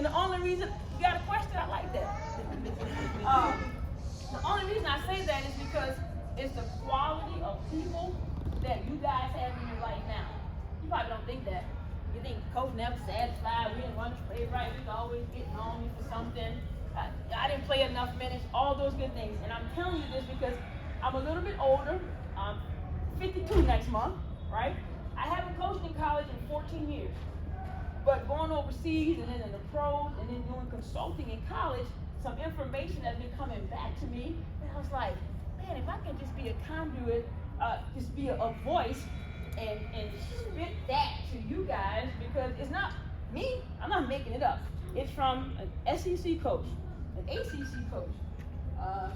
the only reason, you got a question, I like that. The only reason I say that is because it's the quality of people that you guys have in your life now. You probably don't think that. You think coach never satisfied, we didn't run the play right, we was always getting on me for something. I didn't play enough minutes, all those good things. And I'm telling you this because I'm a little bit older. I'm 52 next month, right? I haven't coached in college in 14 years. But going overseas and then in the pros and then doing consulting in college, some information has been coming back to me. And I was like, man, if I can just be a conduit, just be a voice and spit that to you guys, because it's not me, I'm not making it up. It's from an SEC coach, an ACC coach,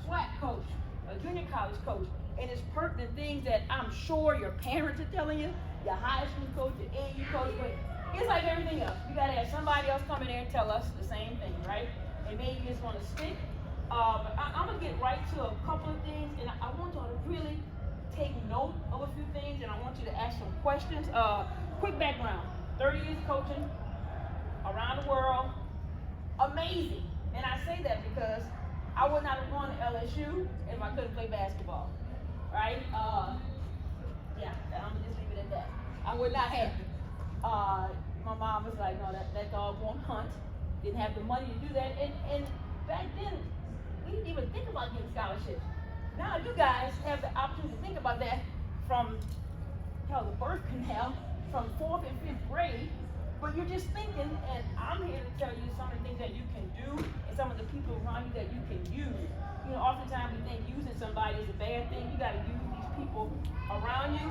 SWAC coach, a junior college coach, and it's pertinent things that I'm sure your parents are telling you, your high school coach, your AU coach, but it's like everything else. You gotta have somebody else come in there and tell us the same thing, right? And maybe it's gonna stick. But I'm gonna get right to a couple of things, and I want y'all to really take note of a few things, and I want you to ask some questions. Quick background: 30 years coaching around the world, amazing. And I say that because I would not have gone to LSU if I couldn't play basketball, right? Yeah, I'm gonna just leave it at that. I would not have. My mom was like, no, that dog won't hunt. Didn't have the money to do that. And back then, we didn't even think about getting scholarships. Now you guys have the opportunity to think about that from, hell, the birth canal, from 4th and 5th grade. But you're just thinking, and I'm here to tell you some of the things that you can do and some of the people around you that you can use. You know, oftentimes we think using somebody is a bad thing. You got to use these people around you.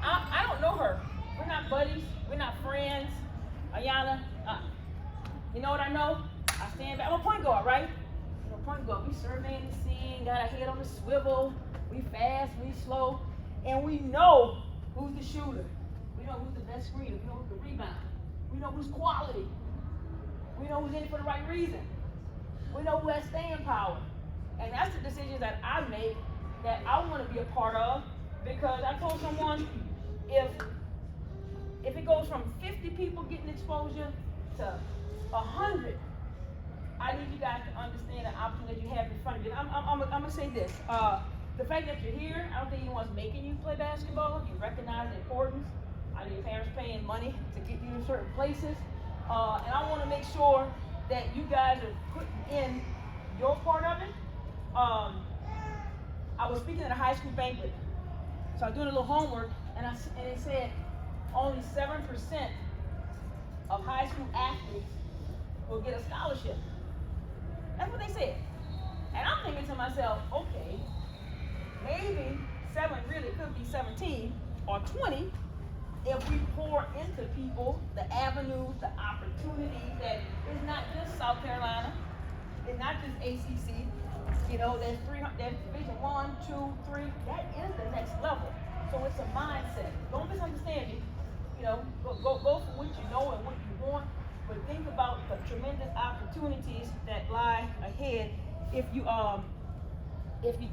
I don't know her. We're not buddies. We're not friends. Ayana, you know what I know? I stand back. I'm a point guard, right? I'm a point guard. We surveying the scene, got our head on the swivel. We fast, we slow, and we know who's the shooter. We know who's the best screener. We know who's the rebounder. We know who's quality. We know who's in it for the right reason. We know who has staying power. And that's the decisions that I make that I want to be a part of, because I told someone, if it goes from 50 people getting exposure to 100, I need you guys to understand the opportunity that you have in front of you. I'm going to say this. The fact that you're here, I don't think anyone's making you play basketball. You recognize the importance. I know your parents paying money to get you to certain places. And I want to make sure that you guys are putting in your part of it. I was speaking at a high school banquet. So I was doing a little homework, and it said only 7% of high school athletes will get a scholarship. That's what they said. And I'm thinking to myself, okay, maybe 7 really could be 17 or 20 if we pour into people the avenues, the opportunities that is not just South Carolina, it's not just ACC. You know, there's Division 1, 2, 3. That is the next level. So it's a mindset. Don't misunderstand me. You know, go for what you know and what you want, but think about the tremendous opportunities that lie ahead if you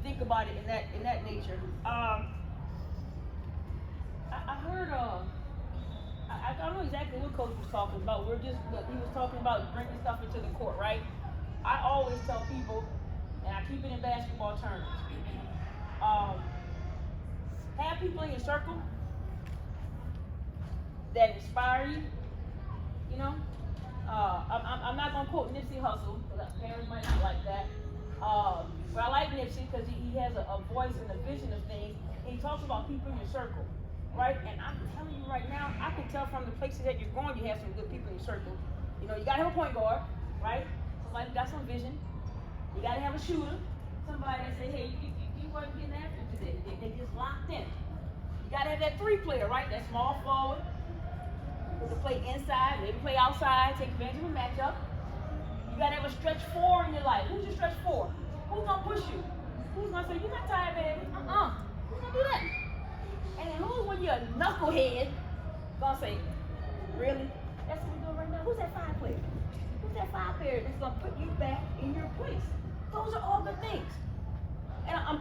think about it in that nature. I heard I don't know exactly what coach was talking about. He was talking about bringing stuff into the court, right? I always tell people, and I keep it in basketball terms, have people in your circle that inspire you. You know, I'm not gonna quote Nipsey Hussle because parents might not like that. But I like Nipsey because he has a voice and a vision of things. And he talks about people in your circle, right? And I'm telling you right now, I can tell from the places that you're going, you have some good people in your circle. You know, you gotta have a point guard, right? Somebody got some vision. You gotta have a shooter. Somebody that say, hey, you wasn't getting after it today. They just locked in. You gotta have that 3 player, right? That small forward. Who can play inside, maybe play outside, take advantage of a matchup. You gotta have a stretch 4 in your life. Who's your stretch 4? Who's gonna push you? Who's gonna say, you're not tired, baby? Who's gonna do that? And then who's when you're a knucklehead gonna say, really? That's what we're doing right now? Who's that 5 player? Who's that 5 player that's gonna put you back in your place? Those are all the things. And I'm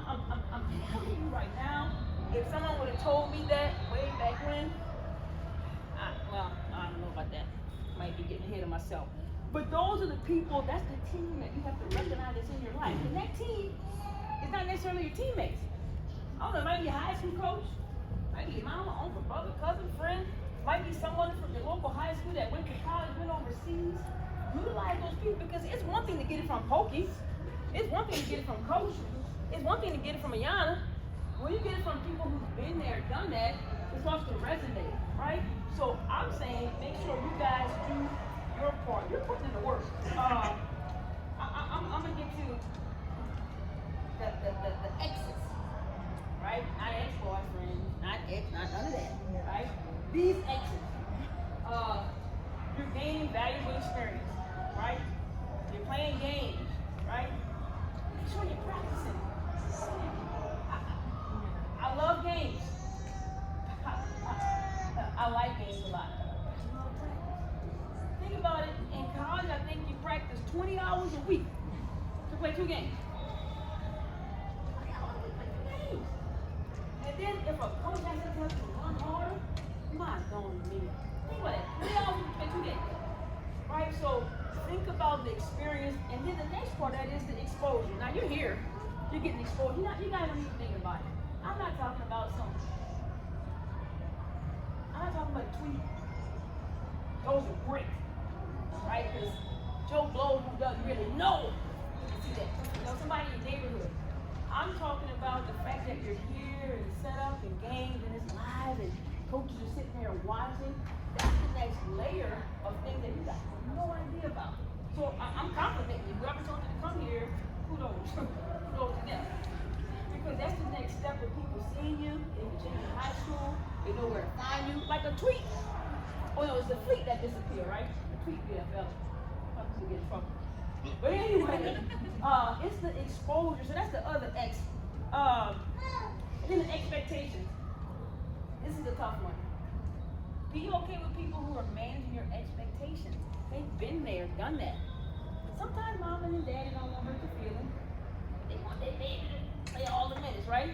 telling you right now, if someone would have told me that way back when, I don't know about that. Might be getting ahead of myself. But those are the people, that's the team that you have to recognize that's in your life. And that team is not necessarily your teammates. I don't know, it might be a high school coach, might be your mama, uncle, brother, cousin, friend, might be someone from the local high school that went to college, went overseas. Utilize those people, because it's one thing to get it from Pokey. It's one thing to get it from Coach. It's one thing to get it from Ayana. When you get it from people who've been there, done that, it starts to resonate, right? So I'm saying, make sure you guys do your part. You're putting in the work. I'm gonna get to the exes, right? Not ex-boyfriends, not none of that, right? These exes, you're gaining valuable experience, right? You're playing games, right? Make sure you're practicing. I love games. I like games a lot. Think about it. In college, I think you practice 20 hours a week to play 2 games. 20 hours a week to play 2 games. And then if a coach has to tell you to run harder, my God, me. Think about it. 20 hours a week to play 2 games. Right? So think about the experience, and then the next part of that is the exposure. Now you're here, you're getting exposed. You guys don't even think about it. I'm not talking about something. I'm not talking about a tweet. Those are great, right? Because Joe Blow, who doesn't really know, you can see that. You know, somebody in your neighborhood. I'm talking about the fact that you're here and set up and games and it's live and coaches are sitting there watching. That's the next layer of things that you got no idea about. So I'm complimenting you. Whoever told you to come here, kudos. Kudos to them. Because that's the next step of people seeing you in Virginia high school. They know where to find you. Like a tweet. Oh no, it's the fleet that disappeared, right? The tweet BFL. I'm going to get in trouble. But anyway, it's the exposure. So that's the other X. And then the expectations. This is a tough one. Be okay with people who are managing your expectations. They've been there, done that. Sometimes mom and daddy don't want to hurt your feelings. They want their baby to play all the minutes, right?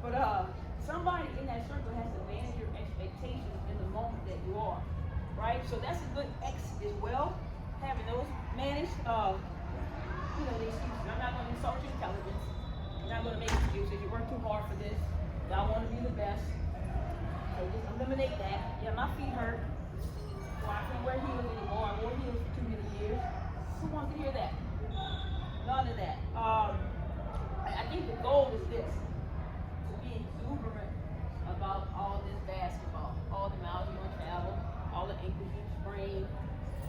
But somebody in that circle has to manage your expectations in the moment that you are, right? So that's a good X as well. Having those managed, you know, the excuses. I'm not going to insult your intelligence. I'm not going to make excuses. You work too hard for this. Y'all want to be the best. So just eliminate that. Yeah, my feet hurt. So I can't wear heels anymore. I wore heels for too many years. Who wants to hear that? None of that. I think the goal is this: to be exuberant about all this basketball, all the miles you want to travel, all the ankles you sprain,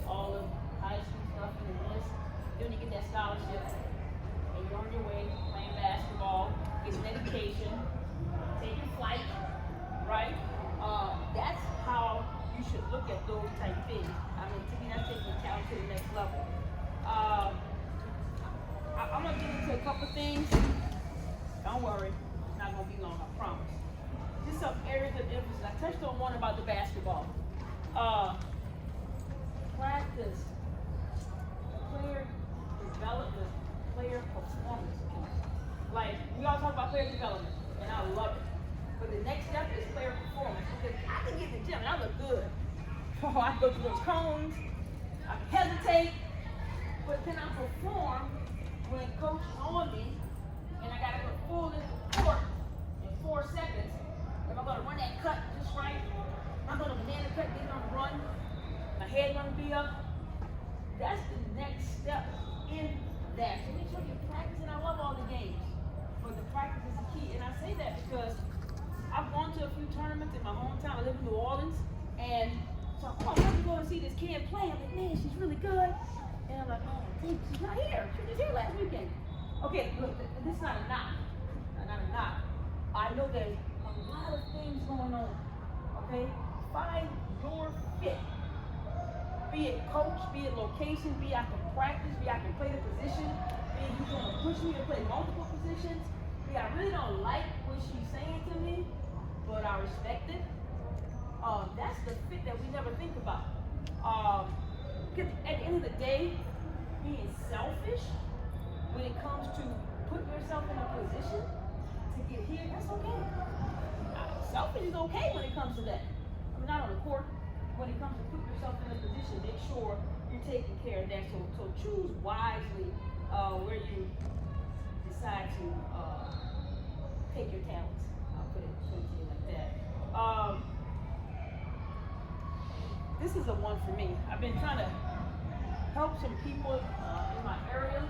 all the high school stuff in the list. Then you get that scholarship, and you're on your way playing basketball, getting education, taking flight, right? That's how you should look at those type things. I mean, to me, that's taking talent to the next level. I'm gonna get into a couple things. Don't worry, it's not gonna be long, I promise. Just some areas of emphasis. I touched on one about the basketball. Practice, player development, player performance. Like, we all talk about player development, and I love it. But the next step is player performance. Because I can get in the gym and I look good. Oh, I can go through those cones, I can hesitate, but can I perform when coach is on me and I gotta go full into the court in 4 seconds? Am I gonna run that cut just right? Am I gonna banana cut, get on the run? My head gonna be up? That's the next step in that. So make sure you're practicing. I love all the games, but the practice is the key. And I say that because I've gone to a few tournaments in my hometown. I live in New Orleans, and so I'm like, to go and see this kid play. I'm like, man, she's really good. And I'm like, oh, dang, she's not here. She was here last weekend. Okay, look, this is not a knock. Not a knock. I know there's a lot of things going on. Okay, find your fit. Be it coach, be it location, be I can practice, be I can play the position, be it he's gonna push me to play multiple positions. I really don't like what she's saying to me, but I respect it. That's the fit that we never think about. Because at the end of the day, being selfish when it comes to putting yourself in a position to get here, that's okay. Selfish is okay when it comes to that. I mean, not on the court. When it comes to putting yourself in a position, make sure you're taking care of that. So choose wisely where you decide to take your talents. I'll put it to you like that. This is a one for me. I've been trying to help some people in my area,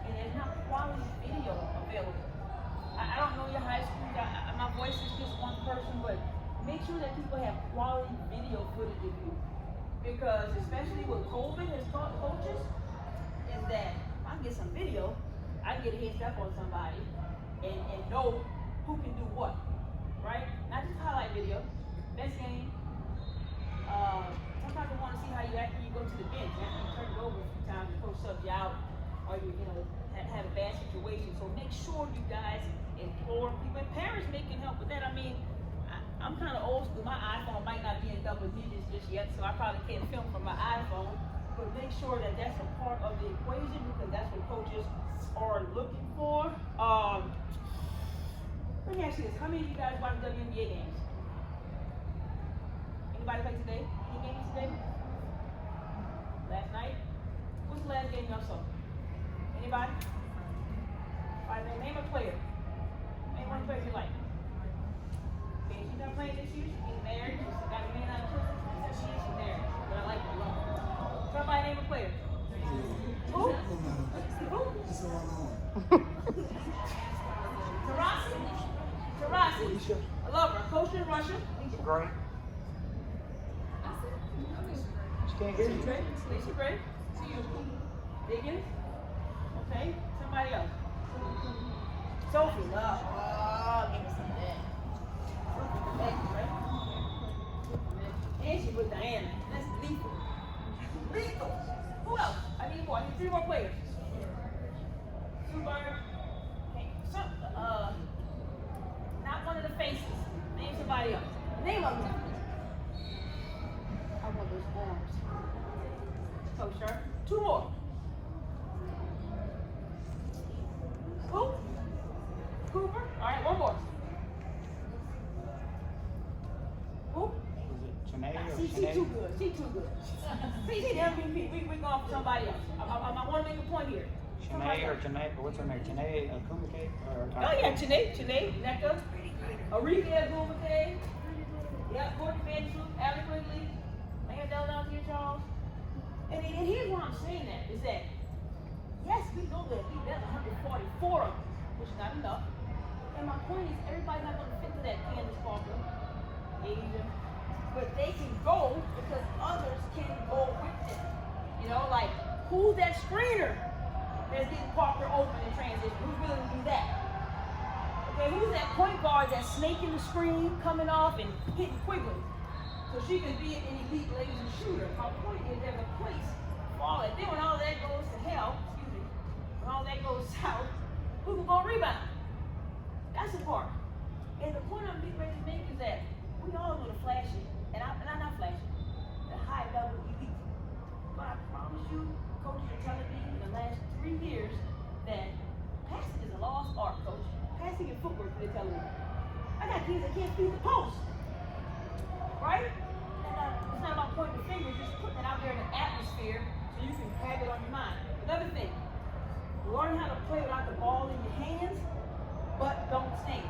and there's not quality video available. I don't know your high schools. My voice is just one person, but make sure that people have quality video footage of you. Because especially what COVID has taught coaches is that if I get some video, I can get a head start on somebody and know who can do what, right? Not just highlight video, best game. Sometimes I want to see how you act when you go to the bench. After you turn it over a few times, the coach subs you out, or you had a bad situation. So make sure you guys implore people. And parents can help with that. I mean, I'm kind of old school. My iPhone might not be in double digits just yet, so I probably can't film from my iPhone. But make sure that that's a part of the equation, because that's what coaches are looking for. Let me ask you this: how many of you guys watch WNBA games? Anybody play today? Any games today? Last night? What's the last game y'all saw? Anybody? All right, name a player. Name one player you like. Okay, she's not playing this year. She's getting married. She's got a man out of prison. She's married. But I like her a lot. Somebody name a player. Who? Who? Tarasi. I love her. Coach in Russia. Great. She can't hear you. Lisa Gray. Diggins. Okay. Somebody else. Sophie. Love. Oh, give me some of that. And she with Diana. That's lethal. Lethal. Who else? I need more. I need 3 more players. Super. Okay. Not one of the faces. Name somebody else. Name of them. I want those arms. Coach Sharp. 2 more. Who? Cooper. All right, 1 more. Who? Was it Janae or She too good. She too good. See, the MVP. We going for somebody else. I want to make a point here. Janae or Janae, what's her name? Janae Kumike? Oh yeah, Janae, Neka, Arika Gumake, yeah, Courtney Vanderhook, Allie Quigley, Landell down here, Charles. And here's why I'm saying that, is that, yes, we know that we got 144 of them, which is not enough. And my point is, everybody's not going to fit to that Candace Parker, Asia, but they can go because others can go with them. You know, like, who's that screener that's getting Parker open in transition? Who's willing to do that? Okay, who's that point guard that's snaking the screen, coming off, and hitting quickly? So she can be an elite laser shooter. My point is there's a place for all that. Then when all that goes to hell, when all that goes south, who can go rebound? That's the part. And the point I'm getting ready to make is that we all know the flashy, and I'm not flashy, the high level elite. But I promise you, coaches are telling me in the last 3 years that passing is a lost art, coach. Passing and footwork, they're telling me. I got kids that can't feed the post. Right? It's not about pointing the finger, just putting it out there in the atmosphere so you can have it on your mind. Another thing, learn how to play without the ball in your hands, but don't stand.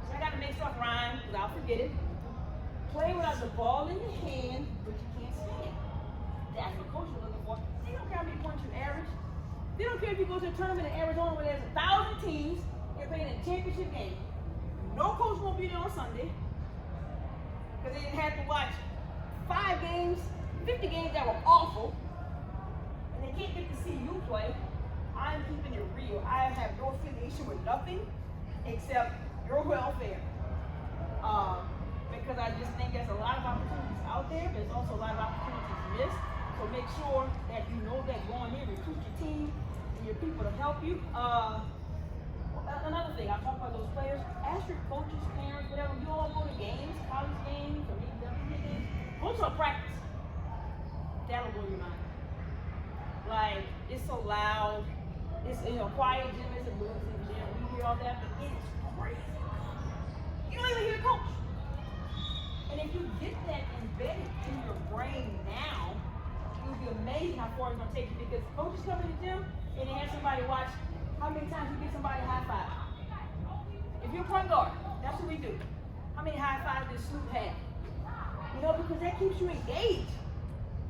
So I got to make stuff rhyme, because I'll forget it. Play without the ball in your hand, but you can't stand. That's what coaches are looking for. They don't care how many points you average. They don't care if you go to a tournament in Arizona where there's 1,000 teams, they're playing a championship game. No coach won't be there on Sunday, because they didn't have to watch 5 games, 50 games that were awful, and they can't get to see you play. I'm keeping it real. I have no affiliation with nothing except your welfare. Because I just think there's a lot of opportunities out there, but there's also a lot of opportunities missed. So make sure that you know that going in, recruit your team and your people to help you. Another thing, I talk about those players. Ask your coaches, parents, whatever. You all go to games, college games, or maybe WNBA games. Go to a practice. That'll blow your mind. Like, it's so loud. It's, quiet gym is a blues in the gym. We hear all that, but it's crazy. You don't even hear the coach. And if you get that embedded in your brain now, you You'll be amazed how far it's gonna take you because coaches come in the gym and they have somebody watch how many times you get somebody high five. If you're point guard, that's what we do. How many high fives does Snoop have? You know, because that keeps you engaged,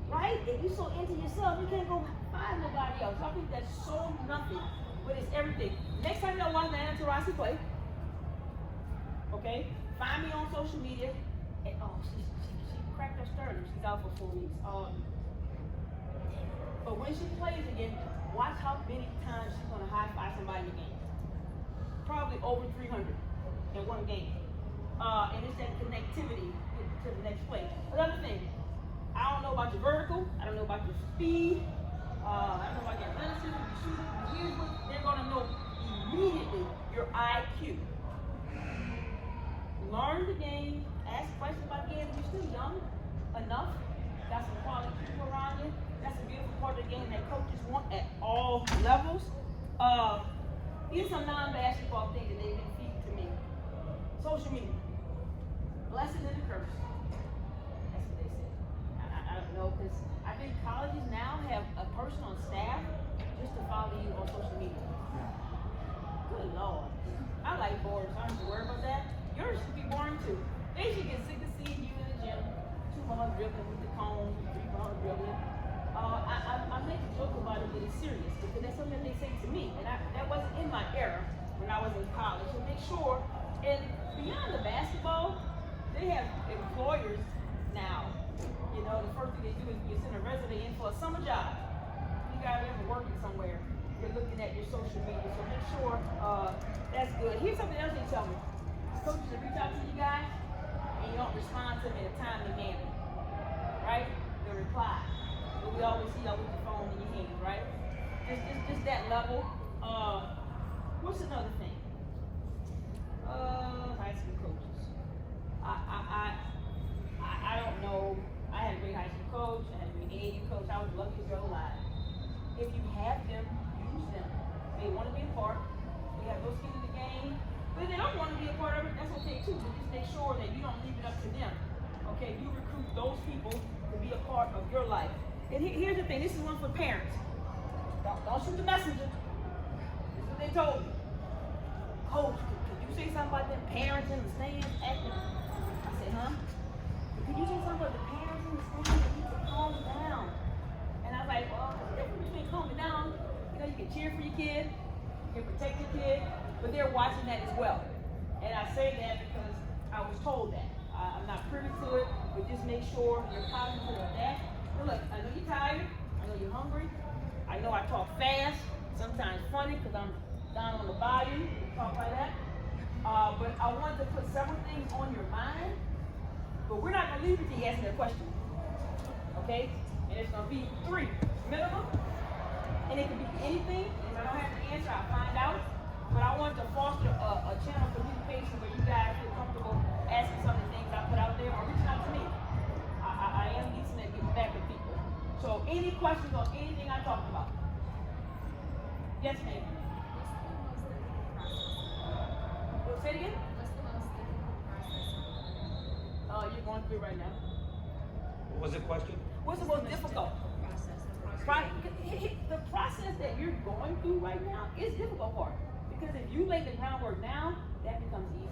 right? If you're so into yourself, you can't go find nobody else. I think that's so nothing, but it's everything. Next time y'all watch Nana Taurasi play, okay? Find me on social media. And, she cracked her sternum. She's out for 4 weeks. But when she plays again, watch how many times she's gonna high five somebody in the game. Probably over 300 in one game. And it's that connectivity to the next play. Another thing, I don't know about your vertical. I don't know about your speed. I don't know about your athleticism, your shooting. But here's what they're gonna know immediately: your IQ. Learn the game. Ask questions about the game. You're still young enough. Got some quality people around you. That's a beautiful part of the game that coaches want at all levels. Here's some non-basketball things that they've been feeding to me. Social media. Blessing and a curse. That's what they said. I don't know, because I think colleges now have a person on staff just to follow you on social media. Good Lord. I like boring, so I don't have to worry about that. Yours should be boring too. They should get sick of seeing you in the gym, 2 ball dribbling with the cone, 3 ball dribbling. I make a joke about it, but it's serious because that's something they say to me, and that wasn't in my era when I was in college. So make sure, and beyond the basketball, they have employers now. You know, the first thing they do is you send a resume in for a summer job. You guys ever working somewhere? You're looking at your social media, so make sure that's good. Here's something else they tell me. Coaches that reach out to you guys and you don't respond to them in a timely manner, right? The reply. But we always see y'all with your phone in your hands, right? Just that level. What's another thing? High school coaches. I don't know. I had a great high school coach. I had a great AAU coach. I was the luckiest girl alive. If you have them, use them. They want to be a part. They have those skills in the game. But if they don't want to be a part of it, that's okay too. But just make sure that you don't leave it up to them. Okay, you recruit those people to be a part of your life. And here's the thing, this is one for parents. Don't shoot the messenger. This is what they told me. Coach, could you say something about them parents in the stands acting? I said, huh? Could you say something about the parents in the stands that need to calm down? And I was like, well, the difference between calming down, you know, you can cheer for your kid, you can protect your kid, but they're watching that as well. And I say that because I was told that. I'm not privy to it, but just make sure you're cognizant of that. Now look, I know you're tired, I know you're hungry, I know I talk fast, sometimes funny because I'm down on the bayou, talk like that. But I wanted to put several things on your mind, but we're not gonna leave it to you asking a question. Okay? And it's gonna be 3 minimum, and it can be anything. If I don't have the answer, I'll find out. But I wanted to foster a channel for communication where you guys feel comfortable asking some of the things I put out there or reaching out to me. I am decent at getting back with people. So any questions on anything I talked about? Yes, ma'am. Say it again? You're going through right now. What was the question? What's the most difficult? The process that you're going through right now is difficult part. Because if you lay the groundwork now, that becomes easy.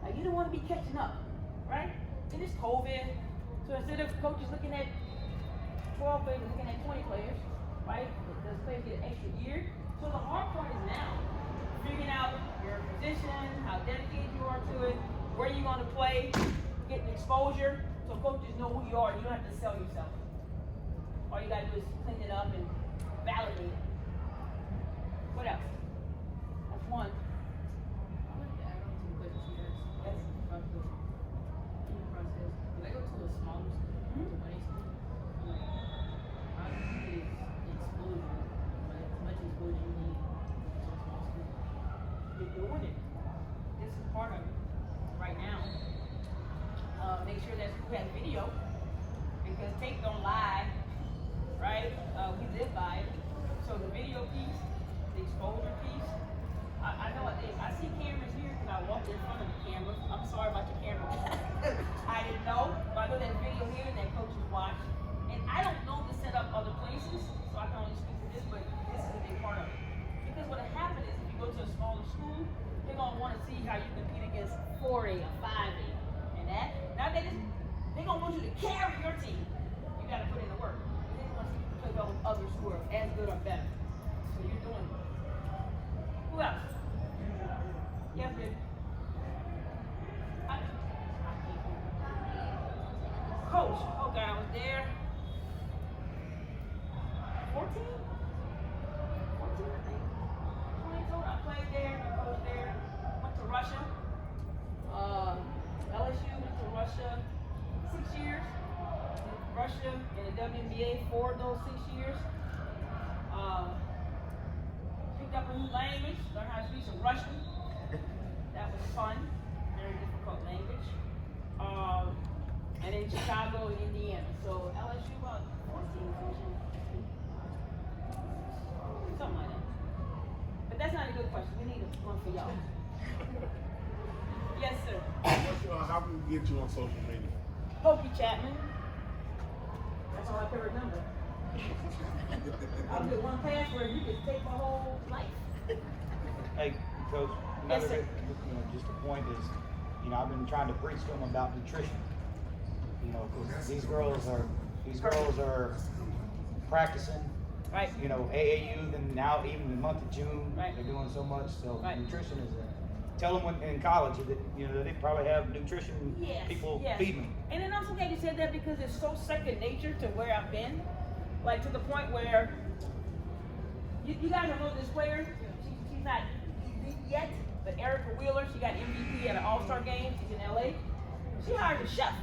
Like you don't want to be catching up, right? And it's COVID. So instead of coaches looking at 12 players, looking at 20 players, right? Those players get an extra year. So the hard part is now. Figuring out your position, how dedicated you are to it, where you're going to play, getting exposure, so coaches know who you are. You don't have to sell yourself. All you got to do is clean it up and validate it. What else? That's one. I wanted to add on to the question she asked. Yes. About the recruiting process. When I go to a smaller school, to one school, how do you get exposure? Like, how much exposure you need to a small school? You're doing it. This is part of it right now. Make sure that you have video because tape don't lie, right? We live by it. So the video piece, the exposure piece. I know I see cameras here because I walked in front of the camera. I'm sorry about your camera. I didn't know, but I know that video here that coaches watch. And I don't know the setup see how you compete against 4A or 5A. And that, now they gonna want you to carry your team. You gotta put in the work. They want you to play well with others who are as good or better. So you're doing it. Who else? Yes, baby. Coach. Okay, I was there. 14? 14, I think. 20 total. I played there, I coached there. Went to Russia. LSU went to Russia 6 years. Russia in the WNBA 4 of those 6 years. Picked up a new language, learned how to speak some Russian. That was fun. Very difficult language. And in Chicago and Indiana. So LSU about 14, 14. Something like that. But that's not a good question. We need one for y'all. Yes, sir. How can we get you on social media? Pokey Chapman. That's all I can remember. I'll get one password, you can take my whole life. Hey, Coach, Yes, another, sir. just a point is, I've been trying to preach to them about nutrition. 'Cause these girls are practicing. Right. AAU, and now even the month of June, Right. they're doing so much. So Right. nutrition is tell them when in college that they probably have nutrition people feeding them. And then I'm so glad you said that because it's so second nature to where I've been, like to the point where you guys don't know this player. She's not elite yet, but Erica Wheeler, she got MVP at an All-Star game. She's in LA. She hired a chef.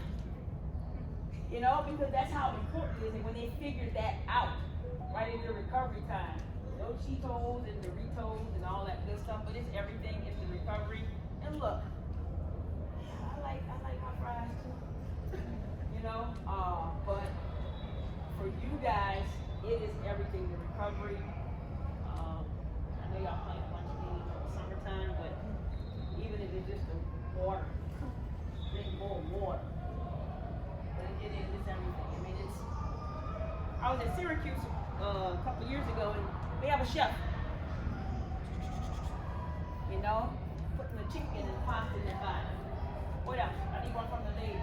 Because that's how important it is. And when they figured that out, right in their recovery time, no Cheetos and Doritos and all that good stuff, but it's everything. It's the recovery. And look, I like my fries too. But for you guys, it is everything. The recovery. I know y'all playing a bunch of games in the summertime, but even if it's just the water, drink more water. But it's everything. I mean, I was at Syracuse a couple years ago, and we have a chef. Putting the chicken and pasta in that body. What else? I need one from the ladies.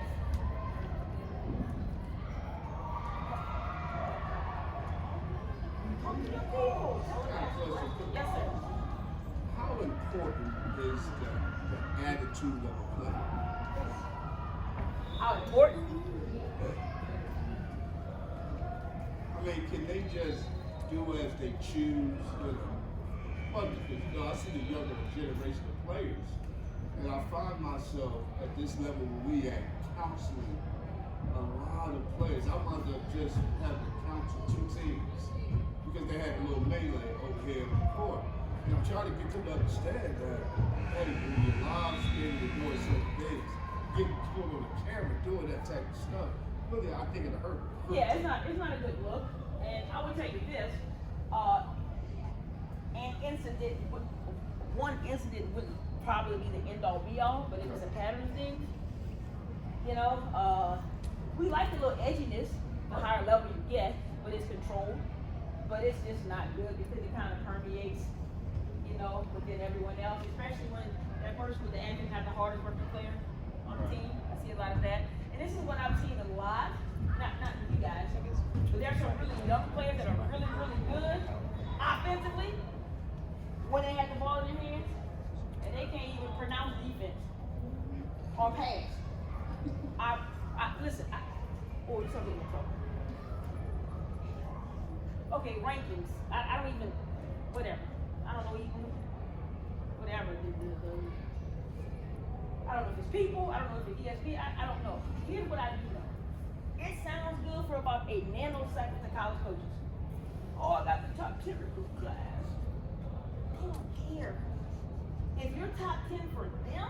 Yes, sir. How important is the attitude of a player? How important? I mean, can they just do as they choose? I see the younger generation of players, and I find myself at this level where we at counseling a lot of players. I wound up just having to counsel 2 teams because they had a little melee over here in the court. And I'm trying to get them to understand that, hey, when you're live streaming and doing certain things, getting put on the camera, doing that type of stuff, really, I think it'll hurt. Yeah, it's not a good look. And I would tell you this, one incident wouldn't probably be the end all be all, but if it's a pattern of things, we like the little edginess, the higher level you get, but it's controlled. But it's just not good because it kind of permeates, within everyone else, especially when that person with the engine had the hardest working player on the team. I see a lot of that. And this is what I've seen a lot, not with you guys, but there's some really young players that are really, really good offensively when they have the ball in their hands, and they can't even pronounce defense or pass. Listen, oh, you're something in trouble. Okay, rankings. I don't even, whatever. I don't know even, whatever. I don't know if it's people, I don't know if it's ESP, I don't know. Here's what I do know. It sounds good for about a nanosecond to college coaches. Oh, I got the top 10 recruit class. They don't care. If you're top 10 for them,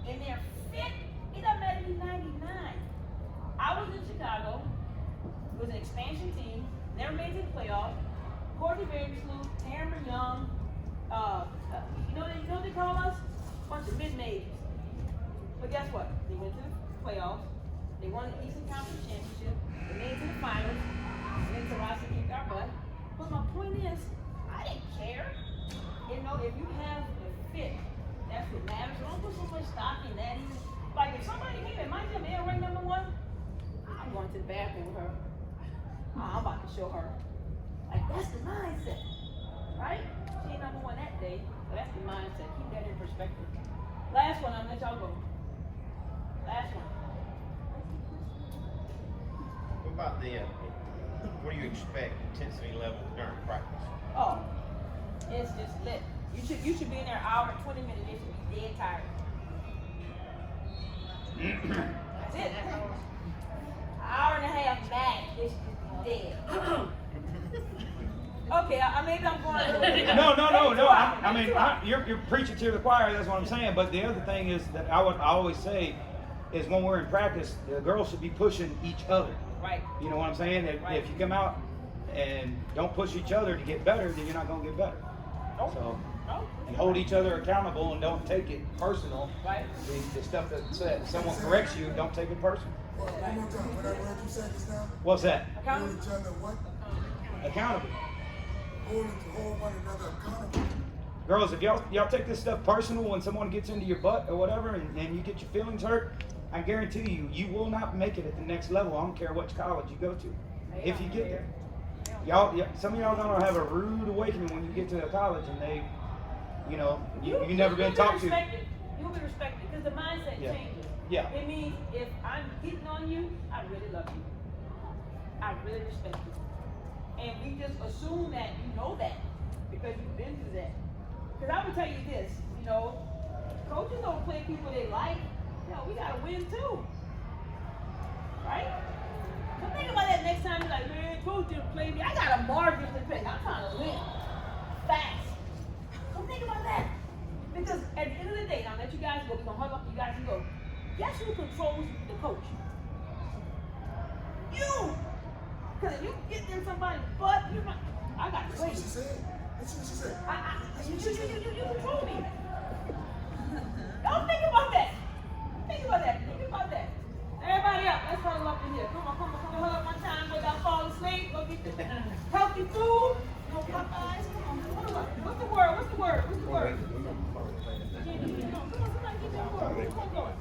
and they're fit, it doesn't matter if you're 99. I was in Chicago, it was an expansion team, never made it to the playoffs. Courtney Vandersloot, Cameron Young, you know what they call us? Bunch of mid-majors. But guess what? They went to the playoffs, they won the Eastern Conference Championship, they made it to the finals, and then Tarasa kicked our butt. But my point is, I didn't care. If you have a fit, that's what matters even stocking that even. Like if somebody came in my gym and ring number one, I'm going to the bathroom with her. I'm about to show her. Like that's the mindset, right? She ain't number one that day, but that's the mindset. Keep that in perspective. Last one, I'm gonna let y'all go. Last one. What about what do you expect intensity level during practice? Oh, it's just lit. You should be in there an hour and 20 minutes. You should be dead tired. That's it. An hour and a half max. They should be dead. Okay, maybe I'm going a little bit. No. I mean, you're preaching to the choir. That's what I'm saying. But the other thing is that I always say is when we're in practice, the girls should be pushing each other. Right. You know what I'm saying? If you come out and don't push each other to get better, then you're not gonna get better. Nope. So Nope. you hold each other accountable and don't take it personal. Right. The stuff that someone corrects you, don't take it personal. One more time, what you said just now? What's that? Hold each other what? Accountable. Hold one another accountable. Girls, if y'all take this stuff personal when someone gets into your butt or whatever and you get your feelings hurt, I guarantee you will not make it at the next level. I don't care which college you go to. If you get there. Some of y'all gonna have a rude awakening when you get to a college and they, you never been talked to. You'll be respected because the mindset changes. Yeah. It means if I'm getting on you, I really love you. I really respect you. And we just assume that you know that because you've been through that. Because I would tell you this, coaches don't play people they like. We gotta win too. Right? So think about that next time you're like, man, coach didn't play me. I got a margin to play. I'm trying to win. Fast. So think about that. Because at the end of the day, I'll let you guys go. We're gonna hug up you guys and go. Guess who controls the coach? You! Because if you get in somebody's butt, I got to That's what she said. That's what she said. You control me. Don't think about that. Think about that. Think about that. Everybody up. Let's huddle up in here. Come on. Huddle up my time without falling asleep. Go get the healthy food. No Popeyes. Come on. Huddle up. What's the word? Come on, somebody get your word. Come on.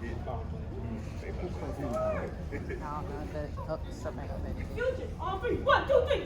Future. All three. 1, 2, 3.